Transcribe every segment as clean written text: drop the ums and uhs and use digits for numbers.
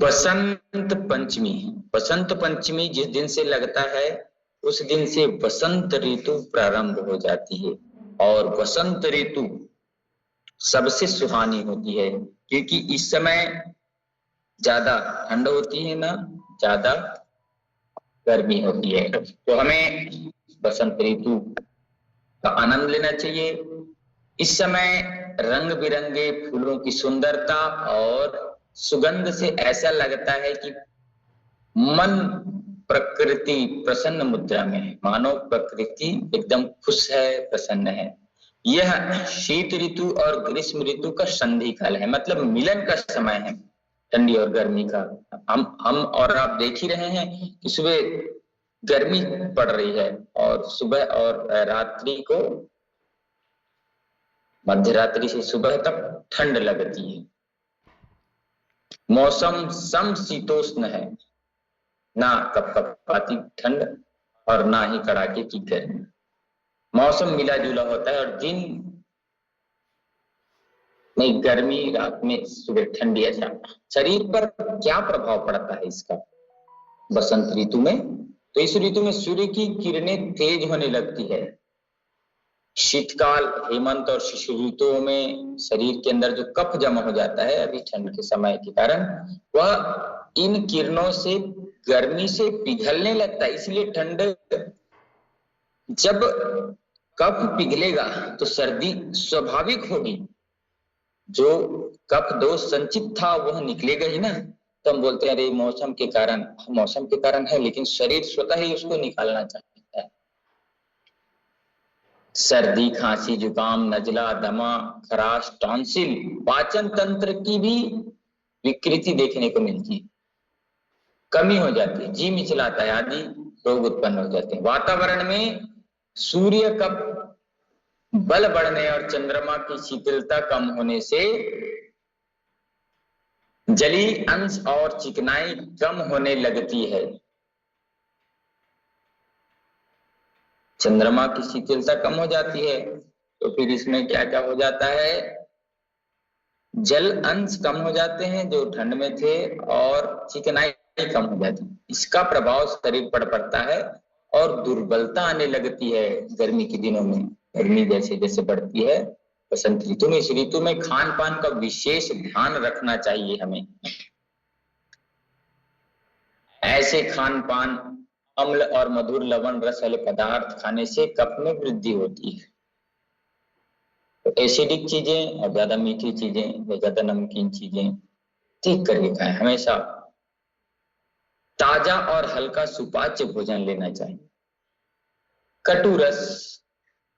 बसंत पंचमी। बसंत पंचमी जिस दिन से लगता है उस दिन से बसंत ऋतु प्रारंभ हो जाती है और बसंत ऋतु सबसे सुहानी होती है क्योंकि इस समय ज्यादा ठंड होती है ना ज्यादा गर्मी होती है। तो हमें बसंत ऋतु का आनंद लेना चाहिए। इस समय रंग बिरंगे फूलों की सुंदरता और सुगंध से ऐसा लगता है कि मन प्रकृति प्रसन्न मुद्रा में है, मानो प्रकृति एकदम खुश है, प्रसन्न है। यह शीत ऋतु और ग्रीष्म ऋतु का संधि काल है, मतलब मिलन का समय है ठंडी और गर्मी का। हम और आप देख ही रहे हैं कि सुबह गर्मी पड़ रही है और सुबह और रात्रि को मध्य रात्रि से सुबह तक ठंड लगती है। मौसम समशीतोष्ण है, ना कपकपाती ठंड और ना ही कड़ाके की गर्मी। मौसम मिला जुला होता है और दिन में गर्मी, रात में सुबह ठंडी। अच्छा, शरीर पर क्या प्रभाव पड़ता है इसका बसंत ऋतु में? तो इस ऋतु में सूर्य की किरणें तेज होने लगती है। शीतकाल, हेमंत और शिशु ऋतुओं में शरीर के अंदर जो कफ जमा हो जाता है अभी ठंड के समय के कारण, वह इन किरणों से गर्मी से पिघलने लगता है। इसलिए ठंड, जब कफ पिघलेगा तो सर्दी स्वाभाविक होगी। जो कफ दोष संचित था वह निकलेगा ही ना। तो हम बोलते हैं अरे मौसम के कारण है, लेकिन शरीर स्वतः ही उसको निकालना चाहता है। सर्दी, खांसी, जुकाम, नजला, दमा, खराश, टॉन्सिल, पाचन तंत्र की भी विकृति देखने को मिलती है, कमी हो जाती है, जी मिचलाता है आदि रोग उत्पन्न हो जाते हैं। वातावरण में सूर्य का बल बढ़ने और चंद्रमा की शीतलता कम होने से जलीय अंश और चिकनाई कम होने लगती है। चंद्रमा की शीतलता कम हो जाती है तो फिर इसमें क्या क्या हो जाता है? जल अंश कम हो जाते हैं जो ठंड में थे और चिकनाई कम हो जाती है। इसका प्रभाव शरीर पर पड़ता है और दुर्बलता आने लगती है गर्मी के दिनों में। गर्मी जैसे जैसे बढ़ती है बसंत ऋतु में, इस ऋतु में खान पान का विशेष ध्यान रखना चाहिए हमें। ऐसे खान पान, अम्ल और मधुर लवण रस वाले पदार्थ खाने से कफ में वृद्धि होती है। तो एसिडिक चीजें और ज्यादा मीठी चीजें या ज्यादा नमकीन चीजें ठीक करके खाएं। हमेशा ताजा और हल्का सुपाच्य भोजन लेना चाहिए। कटु रस,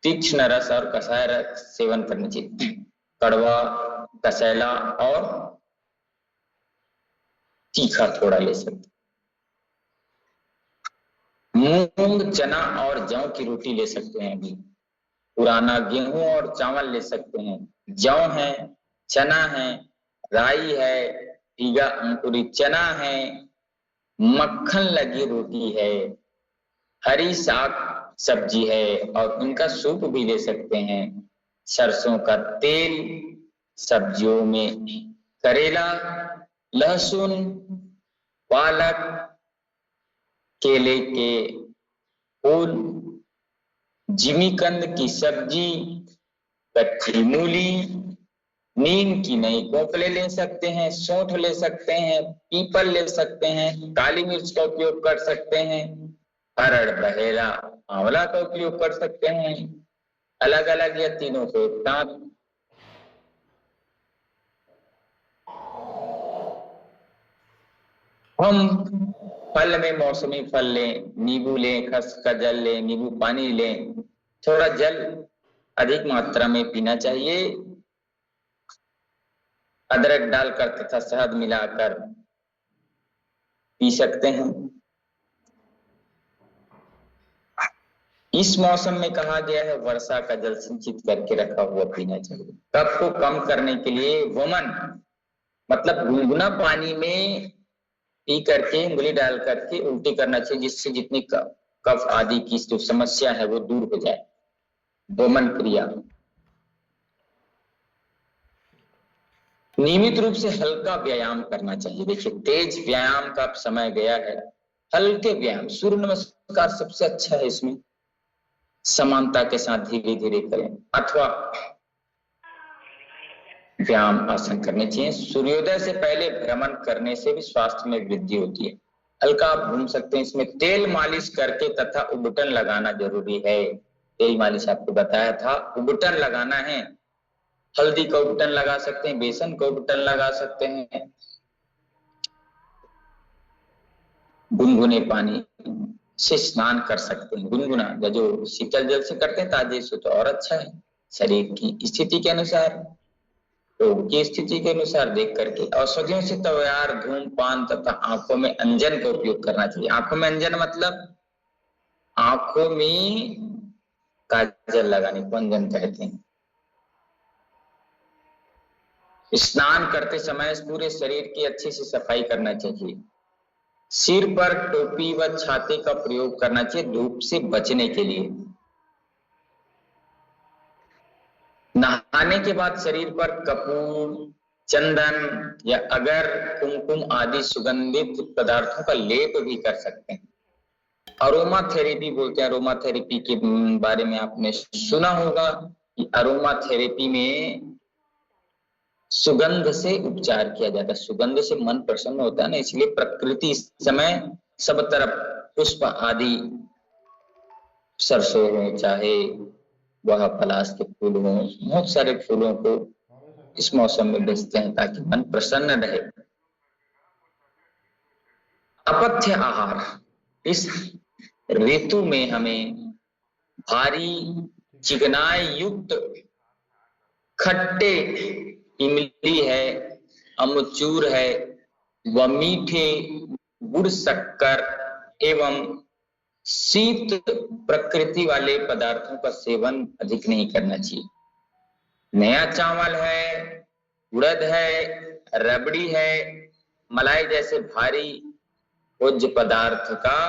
तीक्ष्ण रस और कसाय रस सेवन करना चाहिए। कड़वा, कसैला और तीखा थोड़ा ले सकते। मूंग, चना और जौ की रोटी ले सकते हैं। अभी पुराना गेहूं और चावल ले सकते हैं। जौ है, चना है, राई है, भीगा अंकुरित चना है, मक्खन लगी रोटी है, हरी साग सब्जी है और उनका सूप भी ले सकते हैं। सरसों का तेल सब्जियों में, करेला, लहसुन, पालक, केले के फूल, जिमीकंद की सब्जी, कच्ची मूली, नीम की नई कोपले ले सकते हैं, सौंठ ले सकते हैं, पीपल ले सकते हैं, काली मिर्च का उपयोग कर सकते हैं, अरड़, बहेरा, आंवला का उपयोग कर सकते हैं। अलग अलग या तीनों को एक साथ। हम फल में मौसमी फल लें, नींबू लें, खस का जल लें, नींबू पानी लें। थोड़ा जल अधिक मात्रा में पीना चाहिए। अदरक डालकर तथा शहद मिलाकर पी सकते हैं। इस मौसम में कहा गया है वर्षा का जल संचित करके रखा हुआ पीना चाहिए। कफ को कम करने के लिए वमन, मतलब गुनगुना पानी में पी करके उंगली डाल करके उल्टी करना चाहिए, जिससे जितनी कफ आदि की जो समस्या है वो दूर हो जाए। वमन क्रिया। नियमित रूप से हल्का व्यायाम करना चाहिए। देखिए तेज व्यायाम का समय गया है, हल्के व्यायाम, सूर्य नमस्कार सबसे अच्छा है इसमें, समानता के साथ धीरे धीरे करें, अथवा व्यायाम आसन करने चाहिए। सूर्योदय से पहले भ्रमण करने से भी स्वास्थ्य में वृद्धि होती है। हल्का आप घूम सकते हैं। इसमें तेल मालिश करके तथा उबटन लगाना जरूरी है। तेल मालिश आपको बताया था, उबटन लगाना है। हल्दी का उबटन लगा सकते हैं, बेसन का उबटन लगा सकते हैं, गुनगुने पानी से स्नान कर सकते हैं। गुनगुना जो शीतल जल से करते हैं ताजे से तो और अच्छा है। शरीर की स्थिति के अनुसार, रोग की स्थिति के अनुसार देख करके औषधियों से तैयार धूमपान तथा आंखों में अंजन का उपयोग करना चाहिए। आंखों में अंजन मतलब आंखों में काजल लगाने को अंजन कहते हैं। स्नान करते समय पूरे शरीर की अच्छे से सफाई करना चाहिए। सिर पर टोपी व छाते का प्रयोग करना चाहिए धूप से बचने के लिए। नहाने के बाद शरीर पर कपूर, चंदन या अगर कुमकुम आदि सुगंधित पदार्थों का लेप भी कर सकते हैं। अरोमा थेरेपी बोलते हैं। अरोमा थेरेपी के बारे में आपने सुना होगा कि अरोमा थेरेपी में सुगंध से उपचार किया जाता है। सुगंध से मन प्रसन्न होता है ना, इसलिए प्रकृति इस समय सब तरफ पुष्प आदि, सरसों हो चाहे वह पलाश के फूल हो, बहुत सारे फूलों को इस मौसम में बेचते हैं ताकि मन प्रसन्न रहे। अपथ्य आहार, इस ऋतु में हमें भारी चिकनाई युक्त खट्टे, इमली है, अमचूर है व मीठे गुड़, शक्कर एवं शीत प्रकृति वाले पदार्थों का सेवन अधिक नहीं करना चाहिए। नया चावल है, उड़द है, रबड़ी है, मलाई जैसे भारी भोज्य पदार्थ का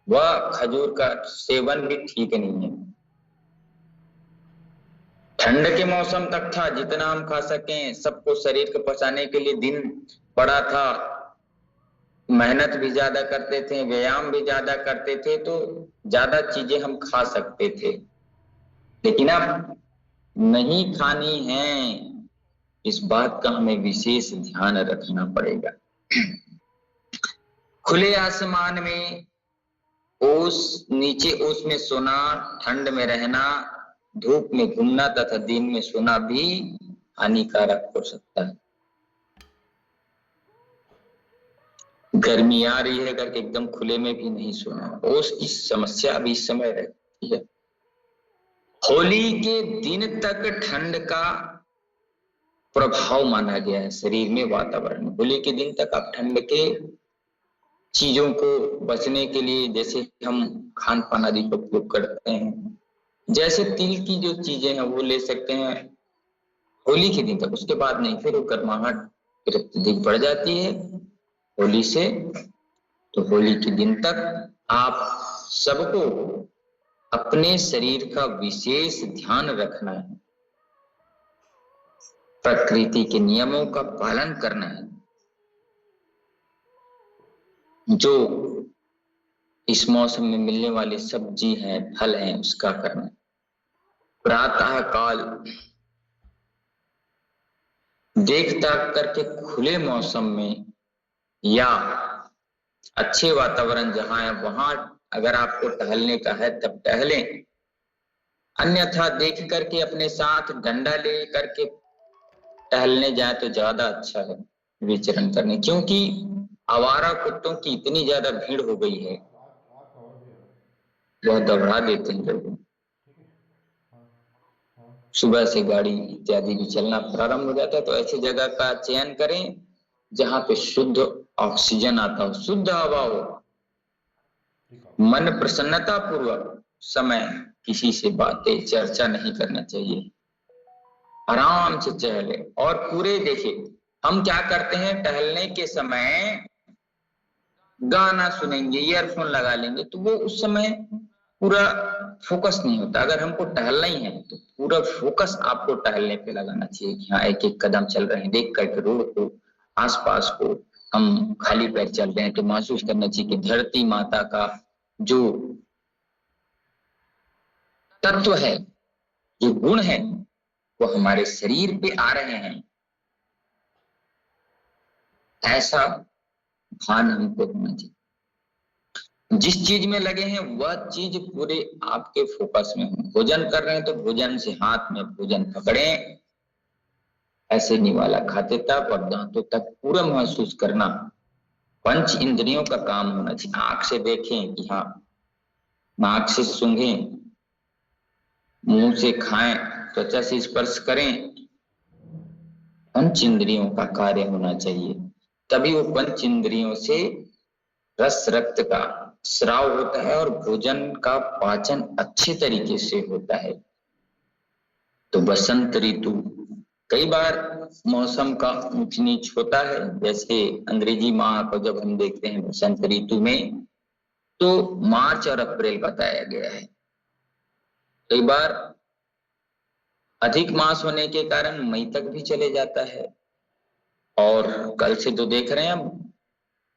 व खजूर का सेवन भी ठीक नहीं है। ठंड के मौसम तक था जितना हम खा सकें, सबको शरीर को पचाने के लिए दिन बड़ा था, मेहनत भी ज्यादा करते थे, व्यायाम भी ज्यादा करते थे, तो ज्यादा चीजें हम खा सकते थे। लेकिन अब नहीं खानी है, इस बात का हमें विशेष ध्यान रखना पड़ेगा। खुले आसमान में ओस, नीचे ओस में सोना, ठंड में रहना, धूप में घूमना तथा दिन में सोना भी हानिकारक हो सकता है। गर्मी आ रही है करके एकदम खुले में भी नहीं सोना, ओस की समस्या अभी इस समय रहती है। होली के दिन तक ठंड का प्रभाव माना गया है शरीर में, वातावरण। होली के दिन तक आप ठंड के चीजों को बचने के लिए, जैसे हम खान पान आदि का उपयोग करते हैं, जैसे तिल की जो चीजें हैं वो ले सकते हैं होली के दिन तक, उसके बाद नहीं, फिर वो गर्माहट अधिक बढ़ जाती है होली से। तो होली के दिन तक आप सबको अपने शरीर का विशेष ध्यान रखना है, प्रकृति के नियमों का पालन करना है, जो इस मौसम में मिलने वाली सब्जी है, फल है, उसका करना। प्रातः काल देख ताक करके खुले मौसम में या अच्छे वातावरण जहां है वहां अगर आपको टहलने का है तब टहलें, अन्यथा देख करके अपने साथ डंडा ले करके टहलने जाए तो ज्यादा अच्छा है विचरण करने, क्योंकि आवारा कुत्तों की इतनी ज्यादा भीड़ हो गई है, वह दौड़ा देते हैं लोगों। सुबह से गाड़ी इत्यादि भी चलना प्रारंभ हो जाता है, तो ऐसी जगह का चयन करें जहां पे शुद्ध ऑक्सीजन आता हो, शुद्ध हवा हो, मन प्रसन्नता पूर्वक समय, किसी से बातें चर्चा नहीं करना चाहिए, आराम से टहले। और पूरे देखिए हम क्या करते हैं, टहलने के समय गाना सुनेंगे, ईयरफोन लगा लेंगे, तो वो उस समय पूरा फोकस नहीं होता। अगर हमको टहलना ही है तो पूरा फोकस आपको टहलने पे लगाना चाहिए कि हाँ एक एक कदम चल रहे हैं, देख करके रोड को, आसपास को। हम खाली पैर चल रहे हैं तो महसूस करना चाहिए कि धरती माता का जो तत्व है, जो गुण है, वो हमारे शरीर पे आ रहे हैं, ऐसा भान हमको होना चाहिए। जिस चीज में लगे हैं वह चीज पूरे आपके फोकस में हो। भोजन कर रहे हैं तो भोजन से हाथ में भोजन पकड़े, ऐसे निवाला खाते तक और दांतों तक पूरा महसूस करना। पंच इंद्रियों का काम होना चाहिए। आंख से देखें कि हाँ, नाक से सूंघें, मुंह से खाएं, त्वचा से स्पर्श करें। पंच इंद्रियों का कार्य होना चाहिए, तभी वो पंच इंद्रियों से रस रक्त का स्राव होता है और भोजन का पाचन अच्छे तरीके से होता है। तो बसंत ऋतु, कई बार मौसम का ऊंच नीच होता है, जैसे अंग्रेजी माह को जब हम देखते हैं बसंत ऋतु में, तो मार्च और अप्रैल बताया गया है। कई बार अधिक मास होने के कारण मई तक भी चले जाता है। और कल से तो देख रहे हैं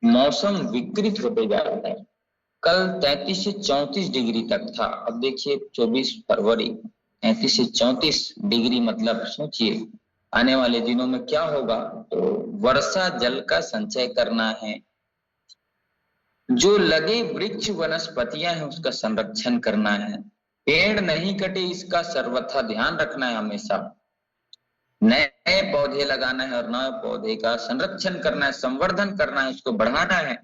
मौसम विकृत होते जा रहा है। कल 33 से 34 डिग्री तक था, अब देखिए 24 फरवरी 33 से 34 डिग्री, मतलब सोचिए आने वाले दिनों में क्या होगा। तो वर्षा जल का संचय करना है, जो लगे वृक्ष वनस्पतियां हैं उसका संरक्षण करना है, पेड़ नहीं कटे इसका सर्वथा ध्यान रखना है हमेशा। नए पौधे लगाना है और नए पौधे का संरक्षण करना है, संवर्धन करना है, उसको बढ़ाना है,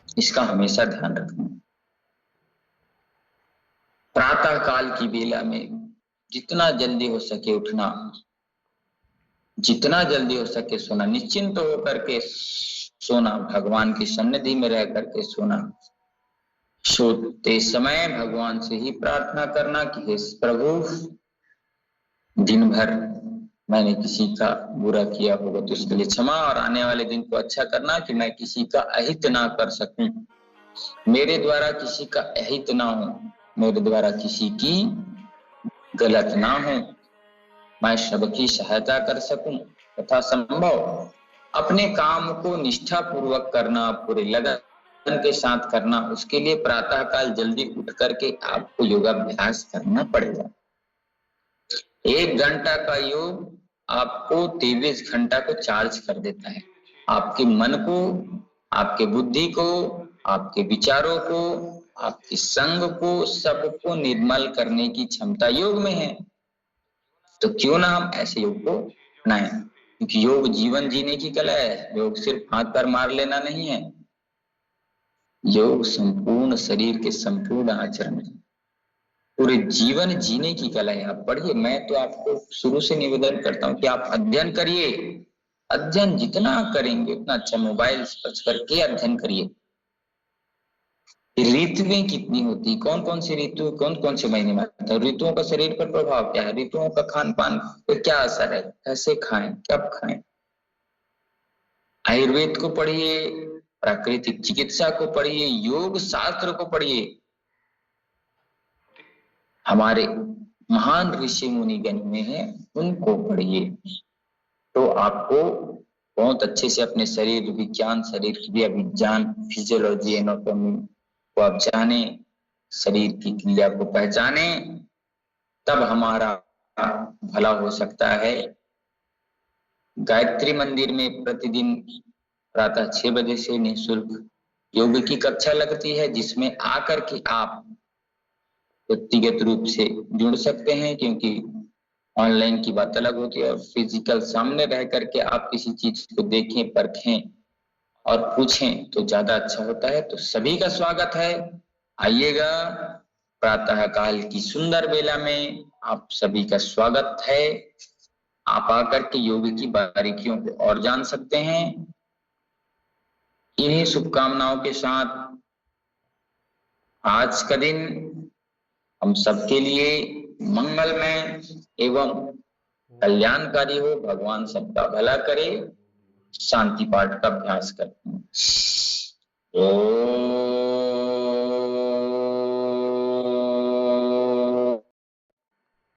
इसका हमेशा ध्यान रखना। प्रातः काल की बेला में जितना जल्दी हो सके उठना, जितना जल्दी हो सके सोना, निश्चिंत होकर के सोना, भगवान की सन्निधि में रह करके सोना। सोते समय भगवान से ही प्रार्थना करना कि हे प्रभु, दिन भर मैंने किसी का बुरा किया होगा तो उसके लिए क्षमा, और आने वाले दिन को अच्छा करना कि मैं किसी का अहित ना कर सकूं, मेरे द्वारा किसी का अहित ना हो, मेरे द्वारा किसी की गलत ना हो, मैं सबकी सहायता कर सकूं, तथा संभव अपने काम को निष्ठा पूर्वक करना, पूरे लगन के साथ करना। उसके लिए प्रातः काल जल्दी उठ करके आपको योगाभ्यास करना पड़ेगा। 1 घंटा का योग आपको 23 घंटा को चार्ज कर देता है। आपके मन को, आपके बुद्धि को, आपके विचारों को, आपके संग को, सबको निर्मल करने की क्षमता योग में है। तो क्यों ना हम ऐसे योग को अपनाएं, क्योंकि योग जीवन जीने की कला है। योग सिर्फ हाथ पैर मार लेना नहीं है, योग संपूर्ण शरीर के संपूर्ण आचरण है, पूरे जीवन जीने की कला है। आप पढ़िए, मैं तो आपको शुरू से निवेदन करता हूँ कि आप अध्ययन करिए। अध्ययन जितना करेंगे उतना अच्छा। मोबाइल सर्च करके अध्ययन करिए। ऋतुएं कितनी होती, कौन कौन सी ऋतु कौन कौन से महीने में आता है, ऋतुओं का शरीर पर प्रभाव क्या है, ऋतुओं का खान पान पर क्या असर है, कैसे खाएं, कब खाएं। आयुर्वेद को पढ़िए, प्राकृतिक चिकित्सा को पढ़िए, योग शास्त्र को पढ़िए। हमारे महान ऋषि मुनि गण में हैं, उनको पढ़िए, तो आपको बहुत अच्छे से अपने शरीर विज्ञान, शरीर क्रिया विज्ञान, फिजियोलॉजी, एनाटॉमी को आप जाने, शरीर की क्रिया को पहचाने, तब हमारा भला हो सकता है। गायत्री मंदिर में प्रतिदिन प्रातः 6 बजे से निःशुल्क योग की कक्षा लगती है, जिसमें आकर के आप व्यक्तिगत रूप से जुड़ सकते हैं, क्योंकि ऑनलाइन की बात अलग होती है और फिजिकल सामने रह करके आप किसी चीज को देखें, परखें और पूछें तो ज्यादा अच्छा होता है। तो सभी का स्वागत है, आइएगा। प्रातः काल की सुंदर बेला में आप सभी का स्वागत है। आप आकर के योग की बारीकियों को और जान सकते हैं। इन्हीं शुभकामनाओं के साथ आज का दिन हम सबके लिए मंगलमय एवं कल्याणकारी हो। भगवान सबका भला करे। शांति पाठ का अभ्यास करते हैं।